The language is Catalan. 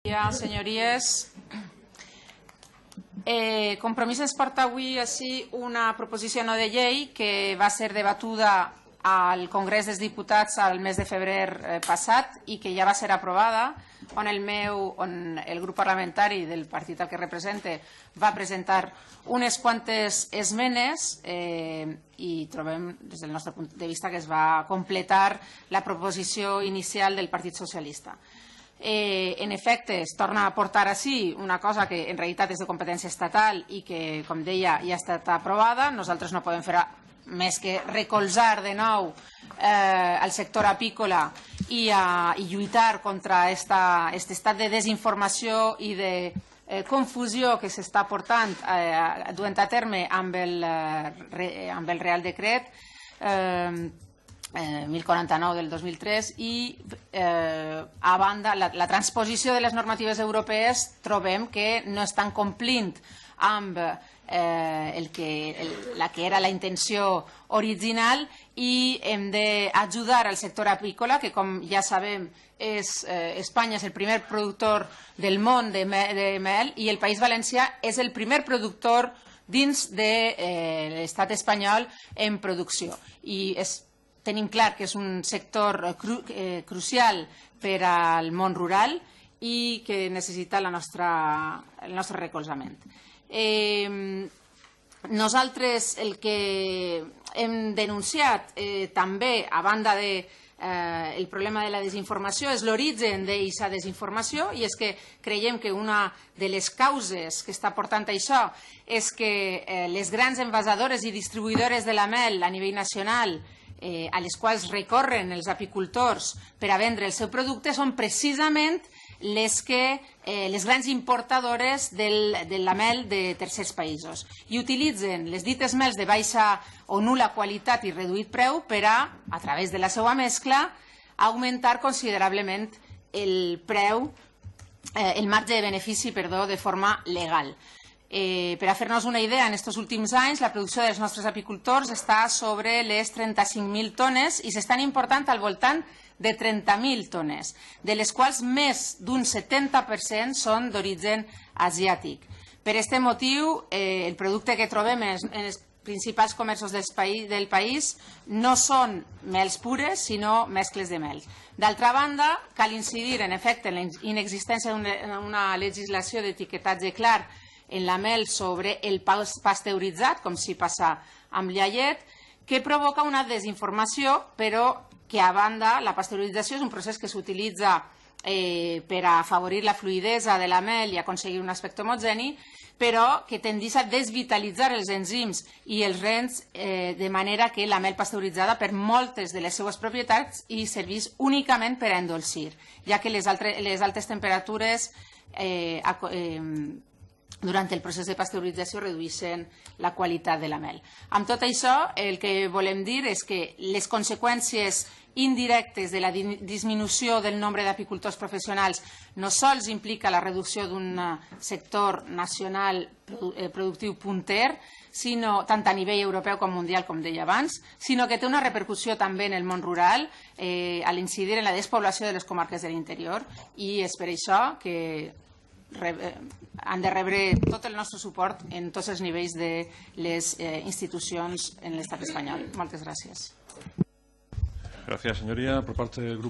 Dia, senyories. Compromís ens porta avui així una proposició no de llei que va ser debatuda al Congrés dels Diputats al mes de febrer passat i que ja va ser aprovada, on el grup parlamentari del partit al que represente va presentar unes quantes esmenes i trobem des del nostre punt de vista que es va completar la proposició inicial del Partit Socialista. En efecte, es torna a portar així una cosa que en realitat és de competència estatal i que, com deia, ja ha estat aprovada. Nosaltres no podem fer més que recolzar de nou el sector apícola i lluitar contra aquest estat de desinformació i de confusió que s'està portant duent a terme amb el Real Decret 1049 del 2003 i a banda la transposició de les normatives europees trobem que no estan complint amb la que era la intenció original i hem d'ajudar al sector apícola que, com ja sabem, Espanya és el primer productor del món de mel i el País Valencià és el primer productor dins de l'estat espanyol en producció i tenim clar que és un sector crucial per al món rural i que necessita el nostre recolzament. Nosaltres el que hem denunciat també, a banda del problema de la desinformació, és l'origen d'aquesta desinformació i és que creiem que una de les causes que està portant això és que les grans envasadores i distribuïdores de la mel a nivell nacional a les quals recorren els apicultors per a vendre el seu producte són precisament les grans importadores de la mel de tercers països i utilitzen les dites mels de baixa o nul·la qualitat i reduït preu per a través de la seva mescla, augmentar considerablement el marge de benefici de forma legal. Per a fer-nos una idea, en aquests últims anys la producció dels nostres apicultors està sobre les 35.000 tones i s'estan important al voltant de 30.000 tones, de les quals més d'un 70% són d'origen asiàtic. Per aquest motiu, el producte que trobem en els principals comerços del país no són mels pures, sinó mescles de mel. D'altra banda, cal incidir en efecte en la inexistència d'una legislació d'etiquetatge clar en la mel sobre el pasteuritzat, com si passa amb llet, que provoca una desinformació, però que a banda la pasteurització és un procés que s'utilitza per a afavorir la fluïdesa de la mel i aconseguir un aspecte homogeni, però que tendeix a desvitalitzar els enzims i els rens de manera que la mel pasteuritzada per moltes de les seues propietats i serveix únicament per a endolcir, ja que les altes temperatures durant el procés de pasteurització redueixen la qualitat de la mel. Amb tot això, el que volem dir és que les conseqüències indirectes de la disminució del nombre d'apicultors professionals no sols implica la reducció d'un sector nacional productiu punter, tant a nivell europeu com mundial, com deia abans, sinó que té una repercussió també en el món rural a l'incidir en la despoblació de les comarques de l'interior i és per això que han de rebre tot el nostre suport en tots els nivells de les institucions en l'estat espanyol. Moltes gràcies. Gracias, señoría. Por parte del grupo